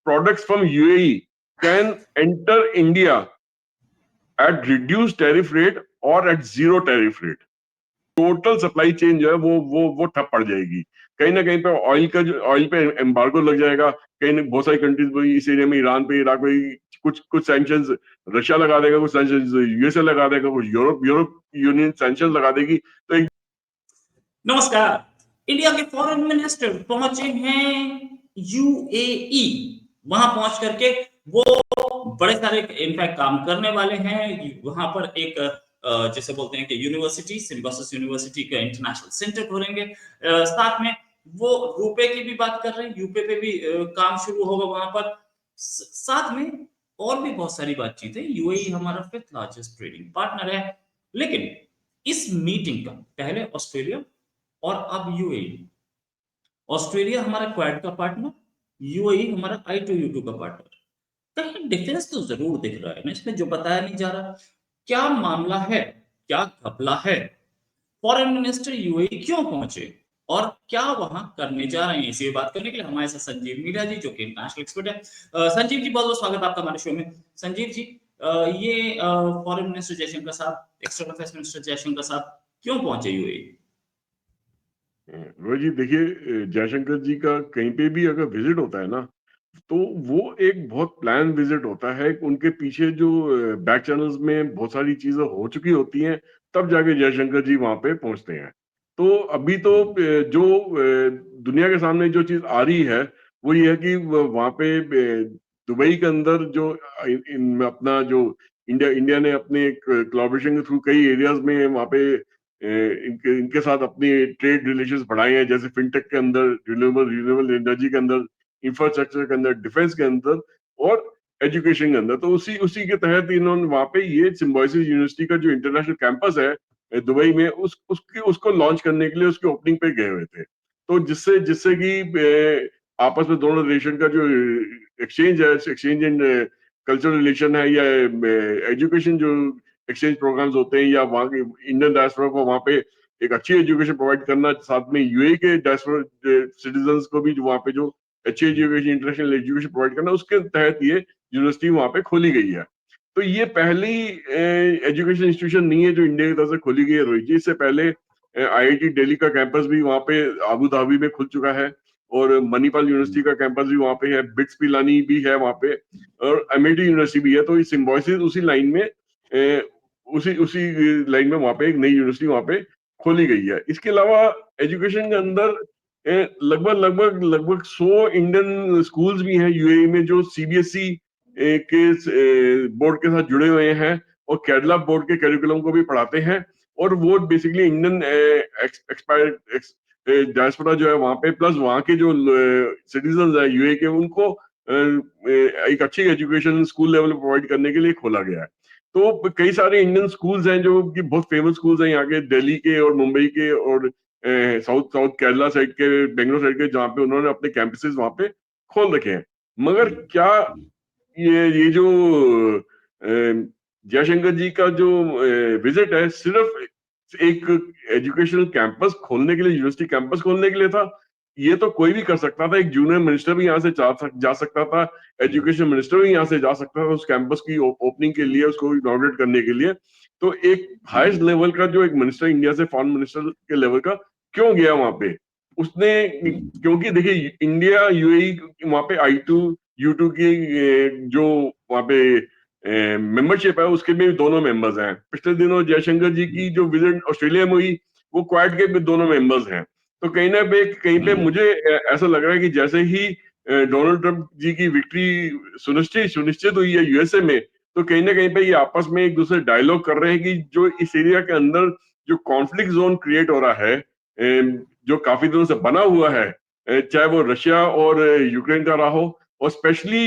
products from UAE can enter India at reduced tariff rate or at zero tariff rate. Total supply chain जो है वो ठप पड़ जाएगी। कहीं ना कहीं पे ऑयल पे एम्बार्गो लग जाएगा। कहीं ना बहुत सारी कंट्रीज इस एरिया में, ईरान पे, इराक पे कुछ सैंक्शंस रशिया लगा देगा, कुछ सैंक्शंस यूएसए लगा देगा, कुछ यूरोप यूनियन सैंक्शन लगा देगी। तो एक नमस्कार। इंडिया के फॉरेन मिनिस्टर पहुंचे हैं यूएई। वहां पहुंच करके वो बड़े सारे इनफैक्ट काम करने वाले हैं। वहां पर एक जैसे बोलते हैं कि यूनिवर्सिटी, सिम्बायोसिस यूनिवर्सिटी का इंटरनेशनल सेंटर खोलेंगे। साथ में वो रुपए की भी बात कर रहे हैं, यूपे पे भी काम शुरू होगा वहां पर। साथ में और भी बहुत सारी बातचीत है। यूएई हमारा 5th लार्जेस्ट ट्रेडिंग पार्टनर है। लेकिन इस मीटिंग का पहले ऑस्ट्रेलिया और अब यूएई। ऑस्ट्रेलिया हमारा क्वाड का पार्टनर, यूएई हमारा I2U2 का पार्टनर। कहीं डिफरेंस तो जरूर दिख रहा है ना इसमें, जो बताया नहीं जा रहा। क्या मामला है, क्या घपला है? फॉरेन मिनिस्टर यूएई क्यों पहुंचे और क्या वहां करने जा रहे हैं? इसी बात करने के लिए हमारे साथ संजीव मीणा जी, जो कि इंटरनेशनल एक्सपर्ट है। संजीव जी, बहुत बहुत स्वागत आपका हमारे शो में। संजीव जी, ये फॉरेन मिनिस्टर जयशंकर साहब, एक्सटर्नल अफेयर्स मिनिस्टर जयशंकर साहब क्यों पहुंचे यूएई? रोहित जी देखिए, जयशंकर जी का कहीं पे भी अगर विजिट होता है ना, तो वो एक बहुत प्लान विजिट होता है। उनके पीछे जो बैक चैनल्स में बहुत सारी चीजें हो चुकी होती हैं, तब जाके जयशंकर जी वहां पे पहुंचते हैं। तो अभी तो जो दुनिया के सामने जो चीज आ रही है, वो ये है कि वहां पे दुबई के अंदर जो अपना जो इंडिया ने अपने कोलैबोरेशन के थ्रू कई एरियाज में वहां पे इनके साथ अपनी ट्रेड रिलेशंस बढ़ाए हैं, जैसे फिनटेक के अंदर, रिन्यूएबल एनर्जी के अंदर, इंफ्रास्ट्रक्चर के अंदर, डिफेंस के अंदर और एजुकेशन के अंदर। तो उसी उसी के तहत इन्होंने वहां पे ये सिम्बायोसिस यूनिवर्सिटी का जो इंटरनेशनल कैंपस है दुबई में, उसको लॉन्च करने के लिए उसके ओपनिंग पे गए हुए थे। तो जिससे जिससे कि आपस में दोनों नेशन का जो एक्सचेंज है, एक्सचेंज इन कल्चरल रिलेशन है, या एजुकेशन जो एक्सचेंज प्रोग्राम्स होते हैं, या वहाँ के इंडियन डायस्पोरा को वहाँ पे एक अच्छी एजुकेशन प्रोवाइड करना, साथ में यूएई के डायस्पोरा सिटीजन्स को भी जो वहाँ पे जो अच्छी एजुकेशन, इंटरनेशनल एजुकेशन प्रोवाइड करना, उसके तहत ये यूनिवर्सिटी वहाँ पे खोली गई है। तो ये पहली एजुकेशन इंस्टीट्यूशन नहीं है जो इंडिया की तरफ से खोली गई है रोहित जी। इससे पहले आईआईटी दिल्ली का कैंपस भी वहाँ पे आबू धाबी में खुल चुका है, और मणिपाल यूनिवर्सिटी का कैंपस भी वहाँ पे है, बिट्स पिलानी भी है वहाँ पे, और एमआईटी यूनिवर्सिटी भी है। तो ये सिम्बायोसिस उसी लाइन में उसी लाइन में वहाँ पे एक नई यूनिवर्सिटी वहाँ पे खोली गई है। इसके अलावा एजुकेशन के अंदर लगभग 100 इंडियन स्कूल्स भी हैं यूएई में, जो सीबीएसई के बोर्ड के साथ जुड़े हुए हैं और केरला बोर्ड के करिकुलम को भी पढ़ाते हैं। और वो बेसिकली इंडियन डायस्पोरा जो है वहाँ पे, प्लस वहाँ के जो सिटीजन है यूएई के, उनको एक अच्छी एजुकेशन स्कूल लेवल पे प्रोवाइड करने के लिए खोला गया है। तो कई सारे इंडियन स्कूल्स हैं जो कि बहुत फेमस स्कूल्स हैं यहाँ के, दिल्ली के और मुंबई के और साउथ साउथ केरला साइड के, बेंगलोर साइड के, जहाँ पे उन्होंने अपने कैंपसेस वहाँ पे खोल रखे हैं। मगर क्या ये जो जयशंकर जी का जो विजिट है, सिर्फ एक एजुकेशनल कैंपस खोलने के लिए, यूनिवर्सिटी कैंपस खोलने के लिए था? ये तो कोई भी कर सकता था। एक जूनियर मिनिस्टर भी यहाँ से जा सकता था, एजुकेशन मिनिस्टर भी यहाँ से जा सकता था उस कैंपस की ओपनिंग के लिए, उसको इनॉग्रेट करने के लिए। तो एक हाईएस्ट लेवल का जो एक मिनिस्टर, इंडिया से फॉरेन मिनिस्टर के लेवल का, क्यों गया वहां पे उसने? क्योंकि देखिए, इंडिया यूएई वहां पे I2U2 की जो वहां पे मेंबरशिप है, उसके भी दोनों मेंबर्स हैं। पिछले दिनों जयशंकर जी की जो विजिट ऑस्ट्रेलिया में हुई, वो क्वाड के भी दोनों मेंबर्स हैं। तो कहीं पे मुझे ऐसा लग रहा है कि जैसे ही डोनाल्ड ट्रंप जी की विक्ट्री सुनिश्चित हुई है यूएसए में, तो कहीं ना कहीं पे ये आपस में एक दूसरे डायलॉग कर रहे हैं कि जो इस एरिया के अंदर जो कॉन्फ्लिक्ट जोन क्रिएट हो रहा है, जो काफी दिनों से बना हुआ है, चाहे वो रशिया और यूक्रेन का रहा हो, और स्पेशली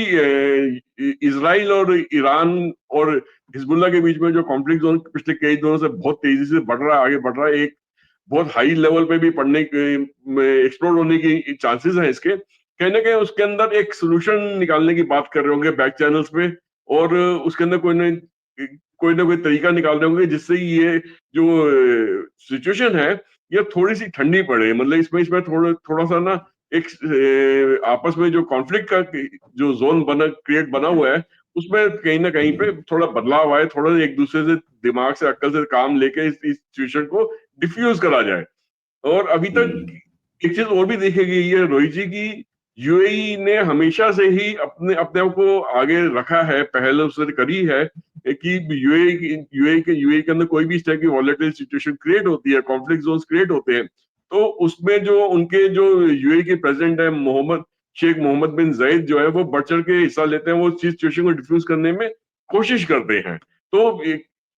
इजराइल और ईरान और हिजबुल्लाह के बीच में जो कॉन्फ्लिक्ट जोन पिछले कई दिनों से बहुत तेजी से बढ़ रहा है, आगे बढ़ रहा है, एक बहुत हाई लेवल पे भी पढ़ने एक्सप्लोर होने की चांसेस हैं इसके। कहीं ना कहीं उसके अंदर एक सोल्यूशन निकालने की बात कर रहे होंगे बैक चैनल्स पे, और उसके अंदर कोई ना कोई तरीका निकाल रहे होंगे जिससे ये जो सिचुएशन है, ये थोड़ी सी ठंडी पड़े। मतलब इसमें इसमें थोड़ा थोड़ा सा ना एक आपस में जो कॉन्फ्लिक्ट का जो जोन क्रिएट बना हुआ है, उसमें कहीं ना कहीं पे थोड़ा बदलाव आए, थोड़ा एक दूसरे से दिमाग से अक्ल से काम लेके इस सिचुएशन को डिफ्यूज करा जाए। और अभी तक एक चीज और भी देखी गई है रोहित जी की, यूएई ने हमेशा से ही अपने अपने आप को आगे रखा है, पहल उसने करी है कि यूएई के अंदर कोई भी इस टाइप की वॉलेटाइल सिचुएशन क्रिएट होती है, कॉन्फ्लिक्ट जोन्स क्रिएट होते हैं, तो उसमें जो उनके जो यूएई के प्रेसिडेंट है मोहम्मद शेख मोहम्मद बिन जायद जो है, वो बढ़ चढ़ के हिस्सा लेते हैं, वो सिचुएशन को डिफ्यूज करने में कोशिश करते हैं। तो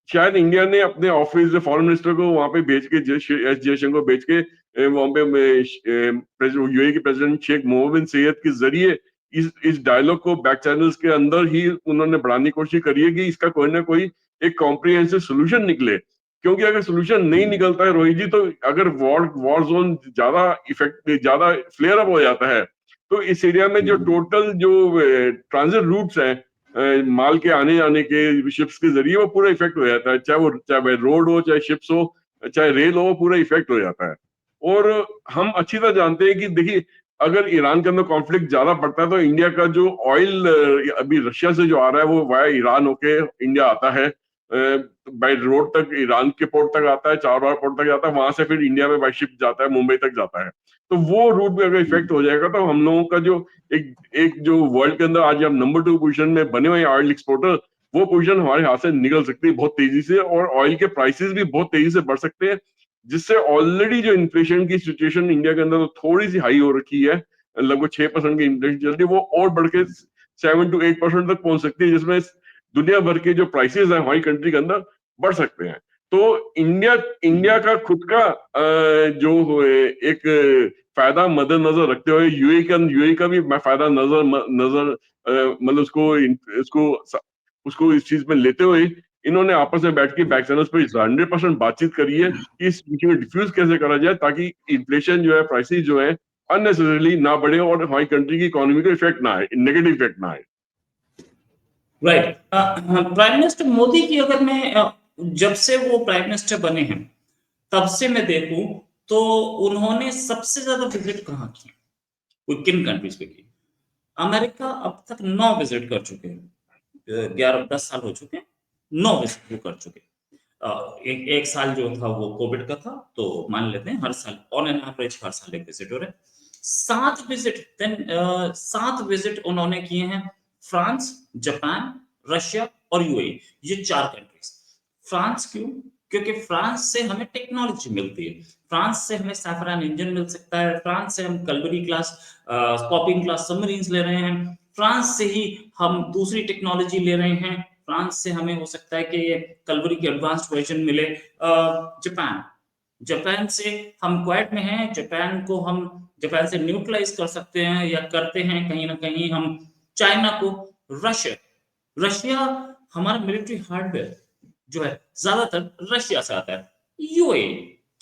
शायद इंडिया ने अपने ऑफिस फॉरेन मिनिस्टर को वहां पे भेज के एस जयशंकर को भेज के वहां पे यूएई के प्रेसिडेंट शेख मोहम्मद बिन सैयद के जरिए इस डायलॉग को बैक चैनल्स के अंदर ही उन्होंने बढ़ाने की कोशिश करी है कि इसका कोई ना कोई एक कॉम्प्रिहेंसिव सोल्यूशन निकले। क्योंकि अगर सोल्यूशन नहीं निकलता है रोहित जी, तो अगर वॉर जोन ज्यादा फ्लेयर अप हो जाता है, तो इस एरिया में जो टोटल जो ट्रांजिट रूट्स हैं माल के आने जाने के शिप्स के जरिए, वो पूरा इफेक्ट हो जाता है, चाहे रोड हो, चाहे शिप्स हो, चाहे रेल हो, वो पूरा इफेक्ट हो जाता है। और हम अच्छी तरह जानते हैं कि देखिए, अगर ईरान के अंदर कॉन्फ्लिक्ट ज्यादा बढ़ता है, तो इंडिया का जो ऑयल अभी रशिया से जो आ रहा है, वो वाया ईरान होके इंडिया आता है, बाई रोड तक ईरान के पोर्ट तक आता है, चार बार पोर्ट तक जाता है, वहां से फिर इंडिया में बाई शिप जाता है, मुंबई तक जाता है। तो वो रूट भी अगर इफेक्ट हो जाएगा, तो हम लोगों का जो एक एक जो वर्ल्ड के अंदर आज हम नंबर 2 पोजीशन में बने हुए ऑयल एक्सपोर्टर, वो पोजीशन हमारे हाथ से निकल सकती है बहुत तेजी से, और ऑयल के प्राइसेस भी बहुत तेजी से बढ़ सकते हैं, जिससे ऑलरेडी जो इन्फ्लेशन की सिचुएशन इंडिया के अंदर थोड़ी सी हाई हो रखी है, लगभग 6% की इन्फ्लेशन चल रही है, वो और बढ़ के 7 to 8% तक पहुंच सकती है, जिसमें दुनिया भर के जो प्राइसेस है हमारी कंट्री के अंदर बढ़ सकते हैं। तो इंडिया इंडिया का खुद का जो एक फायदा मद्देनजर रखते हुए, यूएई का भी फायदा नजर नजर मतलब उसको इस चीज में लेते हुए, इन्होंने आपस में बैठ के बैक चैनल्स पे 100% बातचीत करी है कि इस इशू को डिफ्यूज कैसे करा जाए, ताकि इन्फ्लेशन जो है, प्राइसेस जो है, अननेसेसरली ना बढ़े और हमारी कंट्री की इकोनॉमी को इफेक्ट ना आए, नेगेटिव इफेक्ट ना आए। राइट। प्राइम मिनिस्टर मोदी की अगर मैं जब से वो प्राइम मिनिस्टर बने हैं तब से मैं देखूं, तो उन्होंने सबसे ज्यादा विजिट कहाँ की, वो किन कंट्रीज पे की? अमेरिका अब तक 9 विजिट कर चुके हैं, 11-10 साल हो चुके हैं, 9 विजिट वो कर चुके हैं। एक साल जो था वो कोविड का था, तो मान लेते हैं हर साल ऑन एन एवरेज हर साल एक विजिट हो रहा है। 7 विजिट उन्होंने किए हैं, फ्रांस, जापान, रशिया और यूएई, ये 4 कंट्रीज। फ्रांस क्यों? क्योंकि फ्रांस से हमें टेक्नोलॉजी मिलती है, फ्रांस से हमें सैफरान इंजन मिल सकता है, फ्रांस से हम Kalvari class Scorpion class submarines ले रहे हैं, फ्रांस से ही हम दूसरी टेक्नोलॉजी ले रहे हैं, फ्रांस से हमें हो सकता है कि कलवरी की एडवांस्ड वर्जन मिले। जापान, जापान से हम क्वाड में हैं, जापान से न्यूट्रलाइज कर सकते हैं या करते हैं कहीं ना कहीं हम चाइना को। रशिया, रशिया हमारा मिलिट्री हार्डवेयर जो है ज्यादातर रशिया से आता है। यूएई,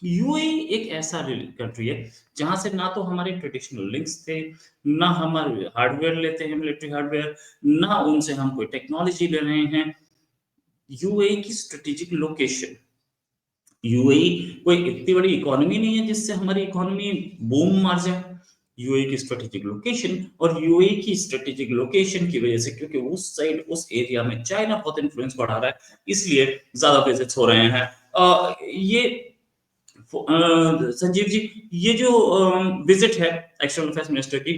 यूएई एक ऐसा कंट्री है जहां से ना तो हमारे ट्रेडिशनल लिंक्स थे, ना हमारे हार्डवेयर लेते हैं मिलिट्री हार्डवेयर, ना उनसे हम कोई टेक्नोलॉजी ले रहे हैं। यूएई की स्ट्रेटेजिक लोकेशन, यूएई कोई इतनी बड़ी इकोनॉमी नहीं है जिससे हमारी इकोनॉमी बूम मार जाए। यूएई की स्ट्रेटेजिक लोकेशन, और यूएई की स्ट्रेटेजिक लोकेशन की वजह से, क्योंकि उस साइड उस एरिया में चाइना बहुत इन्फ्लुएंस बढ़ा रहा है, इसलिए ज्यादा विजिट्स हो रहे हैं। ये संजीव जी, ये जो विजिट है एक्सटर्नल अफेयर्स मिनिस्टर की,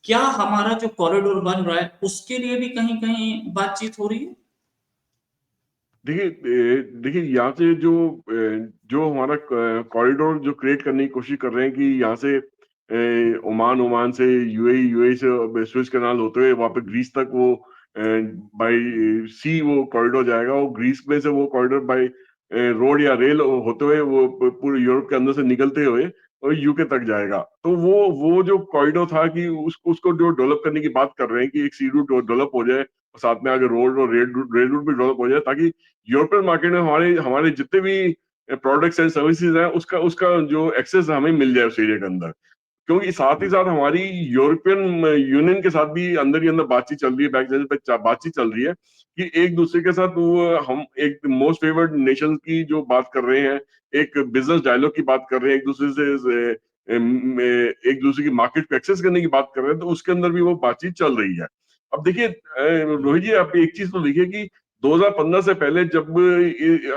क्या हमारा जो कॉरिडोर बन रहा है उसके लिए भी कहीं कहीं बातचीत हो रही है? देखिए यहाँ से जो हमारा कॉरिडोर जो क्रिएट करने की कोशिश कर रहे हैं, कि यहाँ से ओमान, ओमान से यूएई से सुएज कैनाल होते हुए वहां पे ग्रीस तक वो बाय सी वो कॉरिडोर जाएगा, वो ग्रीस में से वो कॉरिडोर बाय रोड या रेल होते हुए वो पूरे यूरोप के अंदर से निकलते हुए और यूके तक जाएगा। तो वो जो कॉरिडोर था, कि उसको जो डेवलप करने की बात कर रहे हैं, कि एक सी रूट डेवलप हो जाए, और साथ में आगे रोड और रेल रूट भी डेवलप हो जाए, ताकि यूरोपियन मार्केट में हमारे हमारे जितने भी प्रोडक्ट्स एंड सर्विसेज हैं, उसका उसका जो एक्सेस हमें मिल जाए उस एरिया के अंदर। क्योंकि साथ ही साथ हमारी यूरोपियन यूनियन के साथ भी अंदर ही अंदर बातचीत चल रही है, बैक चैनल पे बातचीत चल रही है, कि एक दूसरे के साथ वो हम एक मोस्ट फेवर्ड नेशन की जो बात कर रहे हैं, एक बिजनेस डायलॉग की बात कर रहे हैं एक दूसरे से, एक दूसरे की मार्केट को एक्सेस करने की बात कर रहे हैं, तो उसके अंदर भी वो बातचीत चल रही है। अब देखिए रोहित जी, आप एक चीज तो देखिए कि 2015 से पहले जब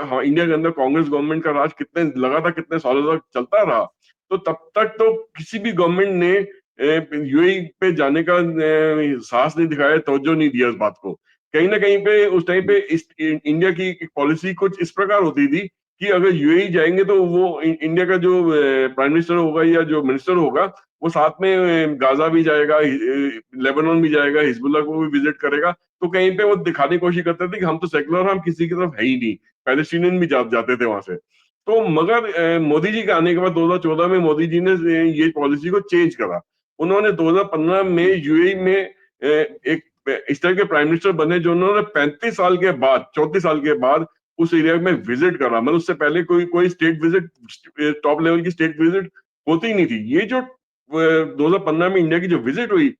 हाँ, इंडिया के अंदर कांग्रेस गवर्नमेंट का राज कितने लगातार कितने सालों तक चलता रहा, तो तब तक तो किसी भी गवर्नमेंट ने यूएई पे जाने का साहस नहीं दिखाया, तवज्जो नहीं दिया इस बात को। कहीं ना कहीं पे उस टाइम पे इंडिया की पॉलिसी कुछ इस प्रकार होती थी कि अगर यूएई जाएंगे तो वो इंडिया का जो प्राइम मिनिस्टर होगा या जो मिनिस्टर होगा, वो साथ में गाजा भी जाएगा, लेबनान भी जाएगा, हिजबुल्लाह को भी विजिट करेगा। तो कहीं पे वो दिखाने की कोशिश करते थे कि हम तो सेकुलर, हम किसी की तरफ है ही नहीं। पैलेस्टीनियन भी जाते थे वहां से। तो मगर मोदी जी के आने के बाद 2014 में मोदी जी ने ये पॉलिसी को चेंज करा। उन्होंने 2015 में यूएई में एक इस तरह के प्राइम मिनिस्टर बने जो उन्होंने 35 साल के बाद, 34 साल के बाद उस एरिया में विजिट करा। मतलब उससे पहले कोई कोई स्टेट विजिट, टॉप लेवल की स्टेट विजिट होती ही नहीं थी। ये जो 2015 में इंडिया की जो विजिट हुई,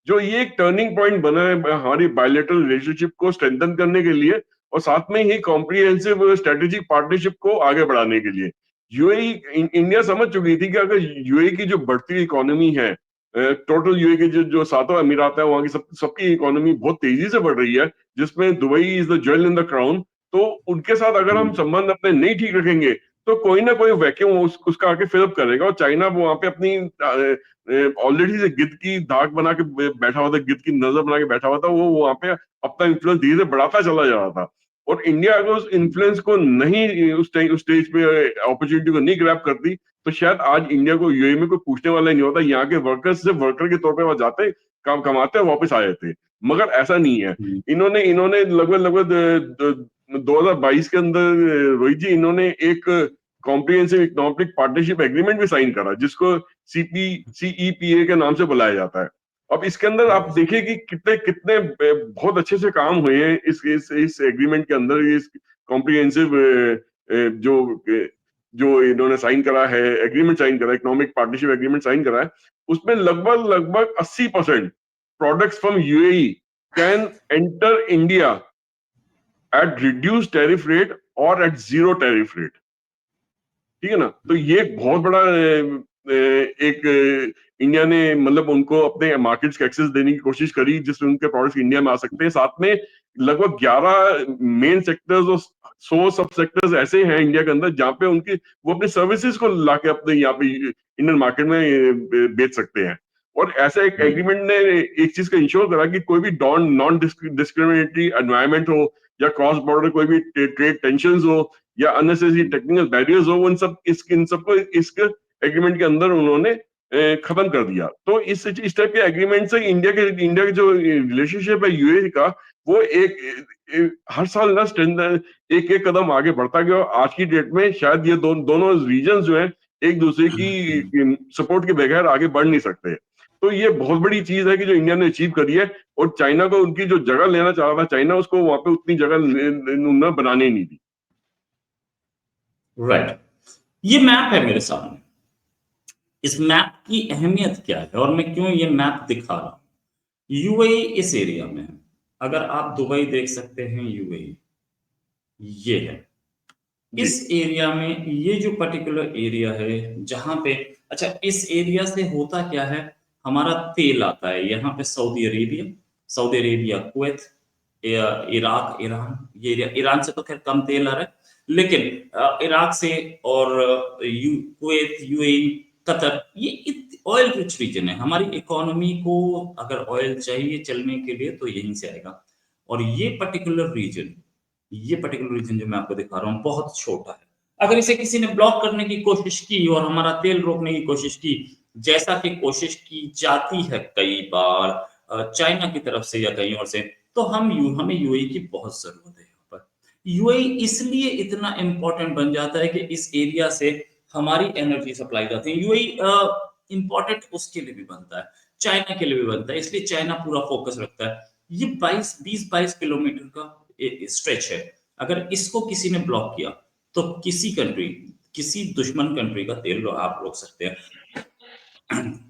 जो ये एक टर्निंग पॉइंट बना है हमारी बायलैटरल रिलेशनशिप को स्ट्रेंथन करने के लिए, और साथ में ही कॉम्प्रिहेंसिव स्ट्रेटेजिक पार्टनरशिप को आगे बढ़ाने के लिए। यूएई, इंडिया समझ चुकी थी कि अगर यूएई की जो बढ़ती इकोनॉमी है, टोटल यूएई के जो सातों अमीरात है, वहां की सबकी इकोनॉमी बहुत तेजी से बढ़ रही है, जिसमें Dubai is the jewel in the crown. तो उनके साथ अगर हम संबंध अपने नहीं ठीक रखेंगे, तो कोई ना कोई वैक्यूम उसका आके फिलअप करेगा। और चाइना वहां पे अपनी ऑलरेडी से गिद्ध की धाक बना के बैठा हुआ था, गिद्ध की नजर बना के बैठा हुआ था, वो वहां पे अपना इन्फ्लुएंस धीरे धीरे बढ़ाता चला जा रहा था। और इंडिया अगर उस इन्फ्लुएंस को नहीं, उस स्टेज पे अपॉर्चुनिटी को नहीं ग्रैब करती, तो शायद आज इंडिया को यूएई में कोई पूछने वाला ही नहीं होता। यहाँ के वर्कर्स सिर्फ वर्कर के तौर पे वहां जाते, काम कमाते, वापस आ जाते। मगर ऐसा नहीं है। इन्होंने इन्होंने लगभग लगभग 2022 के अंदर रोहित जी, इन्होंने एक कॉम्प्रिहेंसिव इकोनॉमिक पार्टनरशिप एग्रीमेंट भी साइन करा, जिसको सीईपीए के नाम से बुलाया जाता है। अब इसके अंदर आप देखिए कि कितने कितने बहुत अच्छे से काम हुए हैं इस एग्रीमेंट के अंदर। इस कॉम्प्रिहेंसिव जो जो इन्होंने साइन करा है, एग्रीमेंट साइन करा है, इकोनॉमिक पार्टनरशिप एग्रीमेंट साइन करा है, उसमें लगभग लगभग 80% products from UAE can enter India at reduce tariff rate और एट जीरो टैरिफ रेट। ठीक है ना? तो ये बहुत बड़ा एक इंडिया ने मतलब उनको अपने मार्केट्स के एक्सेस देने की कोशिश करी, जिसमें उनके प्रोडक्ट्स इंडिया में आ सकते हैं। साथ में लगभग 11 मेन सेक्टर्स और 100 सब सेक्टर्स ऐसे हैं इंडिया के अंदर, जहां पे उनकी वो अपनी सर्विसेज को लाके अपने यहाँ पे इंडियन मार्केट में बेच सकते हैं। और ऐसा एक एग्रीमेंट ने एक चीज का इंश्योर करा कि कोई भी नॉन डिस्क्रिमिनेटरी एनवायरमेंट हो, या क्रॉस बॉर्डर कोई भी ट्रेड टेंशन हो, या अननेसेसरी टेक्निकल बैरियर्स हो, उन सब इन सबको इस एग्रीमेंट के अंदर उन्होंने खत्म कर दिया। तो इस टाइप के एग्रीमेंट से इंडिया के जो रिलेशनशिप है यूएई का, वो हर साल ना एक एक कदम आगे बढ़ता गया। और आज की डेट में शायद ये दोनों रीजन जो है, एक दूसरे की सपोर्ट के बगैर आगे बढ़ नहीं सकते। तो ये बहुत बड़ी चीज है कि जो इंडिया ने अचीव करी है। और चाइना को उनकी जो जगह लेना चाह रहा था, चाइना उसको वहां पे उतनी जगह उन्होंने बनाने नहीं दी। राइट। ये मैप है मेरे सामने। इस मैप की अहमियत क्या है और मैं क्यों ये मैप दिखा रहा हूं? यूएई इस एरिया में है। अगर आप दुबई देख सकते हैं, यूएई ये है। जी। इस एरिया में ये जो पर्टिकुलर एरिया है जहां पे, अच्छा, इस एरिया से होता क्या है, हमारा तेल आता है यहाँ पे। Saudi Arabia, Kuwait, Iraq, Iran, ये एरिया। ईरान से तो खैर कम तेल आ रहा है, लेकिन इराक से और कुवैत, यूएई, कतर, ये ऑयल रिच रीजन है। हमारी इकोनॉमी को अगर ऑयल चाहिए चलने के लिए तो यहीं से आएगा। और ये पर्टिकुलर रीजन जो मैं आपको दिखा रहा हूँ बहुत छोटा है। अगर इसे किसी ने ब्लॉक करने की कोशिश की और हमारा तेल रोकने की कोशिश की, जैसा कि कोशिश की जाती है कई बार चाइना की तरफ से या कहीं और से, तो हमें यूएई की बहुत जरूरत है यहाँ पर। यूएई इसलिए इतना इंपॉर्टेंट बन जाता है कि इस एरिया से हमारी एनर्जी सप्लाई जाती है। यूएई इंपॉर्टेंट उसके लिए भी बनता है, चाइना के लिए भी बनता है, इसलिए चाइना पूरा फोकस रखता है। ये 20-22 किलोमीटर का स्ट्रेच है। अगर इसको किसी ने ब्लॉक किया तो किसी दुश्मन कंट्री का तेल आप रोक सकते हैं।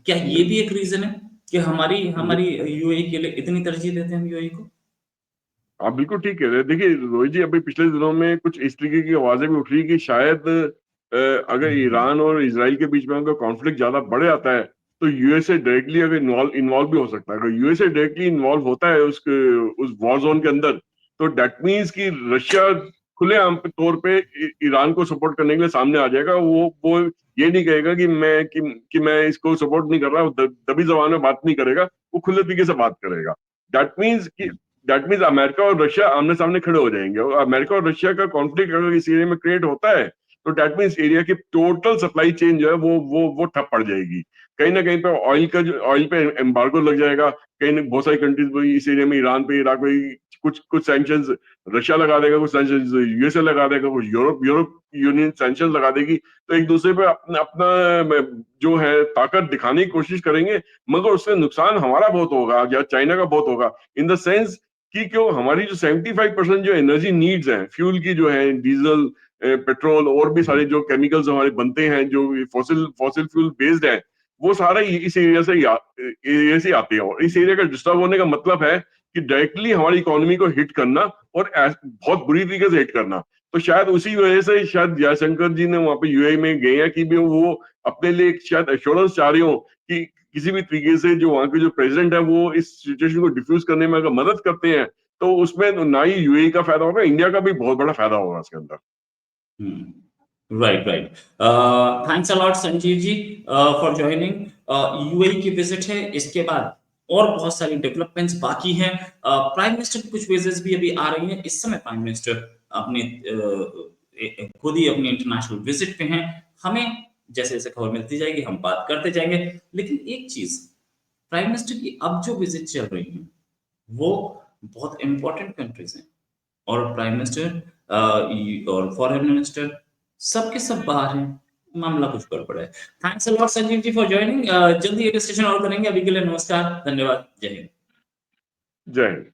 क्या ये भी एक रीजन है कि हमारी हमारी यूएई के लिए इतनी तरजीह देते हैं हम यूएई को? आप बिल्कुल ठीक कह रहे हैं। देखिए रोहित जी, अभी पिछले दिनों में कुछ इस तरीके की आवाजें भी उठ रही कि शायद अगर ईरान और इजराइल के बीच में अगर कॉन्फ्लिक्ट ज्यादा बढ़ जाता है तो यूएसए डायरेक्टली अगर इन्वॉल्व भी हो सकता है। अगर यूएसए डायरेक्टली इन्वॉल्व होता है उस वॉर जोन के अंदर, तो डेट मीन्स कि रशिया खुलेआम तौर पे ईरान को सपोर्ट करने के लिए सामने आ जाएगा। वो ये नहीं कहेगा कि मैं इसको सपोर्ट नहीं कर रहा, दबी जबान में बात नहीं करेगा, वो खुले तरीके से बात करेगा। दैट मीन्स कि दैट मीन्स अमेरिका और रशिया आमने सामने खड़े हो जाएंगे, और अमेरिका और रशिया का कॉन्फ्लिक्ट अगर इस एरिया में क्रिएट होता है तो दैट मीन्स एरिया की टोटल सप्लाई चेन जो है वो ठप पड़ जाएगी। कहीं ना कहीं पे ऑयल पे एम्बार्गो लग जाएगा। कहीं ना बहुत सारी कंट्रीज इस एरिया में, ईरान पे, इराक पे कुछ कुछ सैंक्शंस रशिया लगा देगा, कुछ सैंक्शंस यूएसए लगा देगा, कुछ यूरोप यूरोप यूनियन सैंक्शन लगा देगी। तो एक दूसरे पे अपना अपना जो है ताकत दिखाने की कोशिश करेंगे, मगर उससे नुकसान हमारा बहुत होगा या चाइना का बहुत होगा। इन द सेंस कि क्यों हमारी जो 75% जो एनर्जी नीड्स हैं फ्यूल की, जो है डीजल, पेट्रोल और भी सारे जो केमिकल्स हमारे बनते हैं जो फॉसिल फॉसिल फ्यूल बेस्ड है, वो सारा इस एरिया से आते हैं। और इस एरिया का डिस्टर्ब होने का मतलब है कि डायरेक्टली हमारी इकोनॉमी को हिट करना, और बहुत बुरी तरीके से हिट करना। तो शायद उसी वजह से शायद जयशंकर जी ने वहां पे यूएई में गए हैं कि भी वो अपने लिए शायद एश्योरेंस चाह रहे हो कि किसी भी तरीके से जो वहां के जो प्रेसिडेंट है वो इस सिचुएशन को डिफ्यूज करने में अगर मदद करते हैं, तो उसमें ना ही यूएई का फायदा होगा, इंडिया का भी बहुत बड़ा फायदा होगा इसके अंदर। Right, right. Thanks a lot Sanjeev ji for joining. UAE की विजिट है, इसके बाद और बहुत सारी डेवलपमेंट्स बाकी हैं। प्राइम मिनिस्टर की कुछ विजिट्स भी अभी आ रही हैं। इस समय प्राइम मिनिस्टर अपने खुद ही अपनी इंटरनेशनल विजिट पे हैं। हमें जैसे जैसे खबर मिलती जाएगी हम बात करते जाएंगे। लेकिन एक चीज, प्राइम मिनिस्टर की अब जो विजिट चल रही है वो बहुत इंपॉर्टेंट कंट्रीज हैं, और प्राइम मिनिस्टर और फॉरेन मिनिस्टर सबके सब बाहर हैं। मामला कुछ गड़बड़ है। Thanks a lot Sanjeev ji for joining. जल्दी एक स्टेशन और करेंगे। अभी के लिए नमस्कार, धन्यवाद, जय हिंद। जय हिंद।